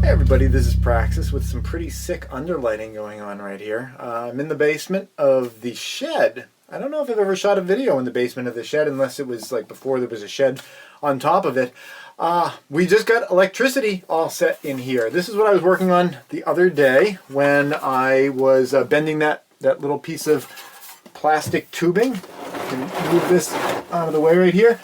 Hey everybody, this is Praxis with some pretty sick underlighting going on right here. I'm in the basement of the shed. I don't know if I've ever shot a video in the basement of the shed unless it was like before there was a shed on top of it. We just got electricity all set in here. This is what I was working on the other day when I was bending that little piece of plastic tubing. I can move this out of the way right here.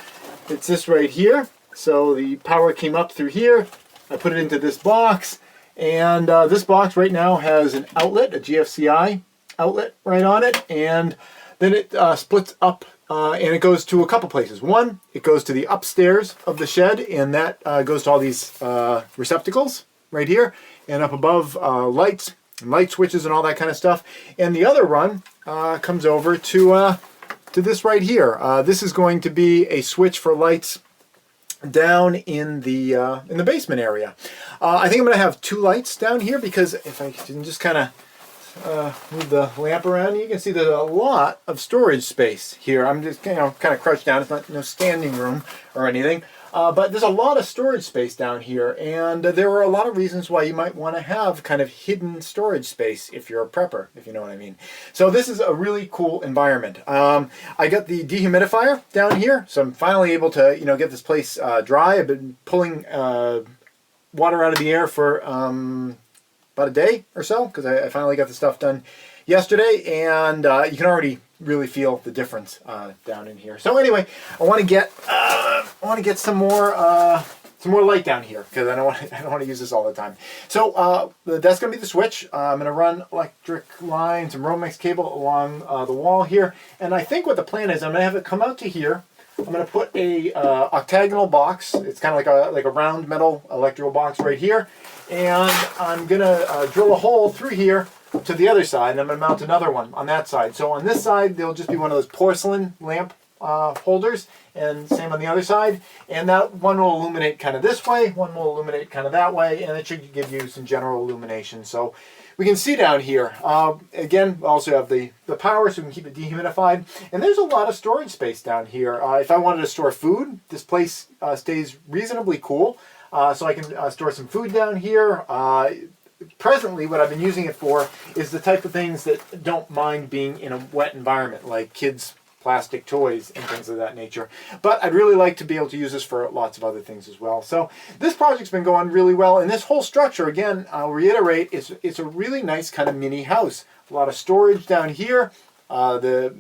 It's this right here. So the power came up through here. I put it into this box, and this box right now has an outlet, a GFCI outlet right on it, and then it splits up and it goes to a couple places. One, it goes to the upstairs of the shed, and that goes to all these receptacles right here, and up above lights and light switches and all that kind of stuff. And the other run comes over to this right here. This is going to be a switch for lights down in the basement area. I think I'm going to have two lights down here because if I can just kind of move the lamp around, you can see there's a lot of storage space here. I'm just kind of crouched down. It's not no standing room or anything, but there's a lot of storage space down here, and there are a lot of reasons why you might want to have kind of hidden storage space if you're a prepper, if you know what I mean. So this is a really cool environment. I got the dehumidifier down here, so I'm finally able to get this place dry. I've been pulling water out of the air for about a day or so because I finally got the stuff done yesterday, and you can already really feel the difference down in here. So anyway, I want to get some more light down here because I don't want to use this all the time. So that's going to be the switch. I'm going to run electric lines, some Romex cable along the wall here, and I think what the plan is, I'm going to have it come out to here. I'm going to put a octagonal box. It's kind of like a round metal electrical box right here, and I'm going to drill a hole through here to the other side, and I'm going to mount another one on that side. So on this side, there'll just be one of those porcelain lamp holders, and same on the other side. And that one will illuminate kind of this way, one will illuminate kind of that way, and it should give you some general illumination. So we can see down here. Again, we also have the power, so we can keep it dehumidified. And there's a lot of storage space down here. If I wanted to store food, this place stays reasonably cool. So I can store some food down here. Presently, what I've been using it for is the type of things that don't mind being in a wet environment, like kids' plastic toys and things of that nature. But I'd really like to be able to use this for lots of other things as well. So this project's been going really well, and this whole structure, again, I'll reiterate, it's a really nice kind of mini house. A lot of storage down here. The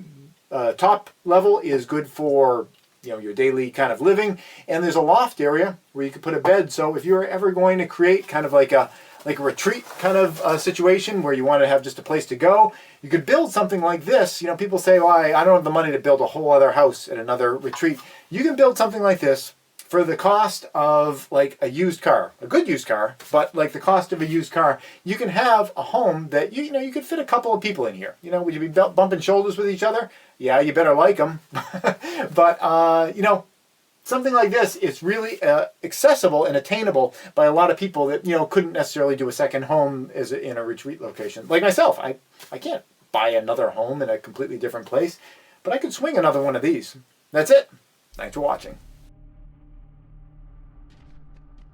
top level is good for your daily kind of living, and there's a loft area where you can put a bed. So if you're ever going to create kind of like a retreat kind of situation where you want to have just a place to go, you could build something like this. People say, well, I don't have the money to build a whole other house at another retreat. You can build something like this for the cost of like a used car, a good used car, but like the cost of a used car. You can have a home that you could fit a couple of people in here. Would you be bumping shoulders with each other? Yeah, you better like them. But something like this is really accessible and attainable by a lot of people that couldn't necessarily do a second home in a retreat location. Like myself, I can't buy another home in a completely different place, but I could swing another one of these. That's it. Thanks for watching.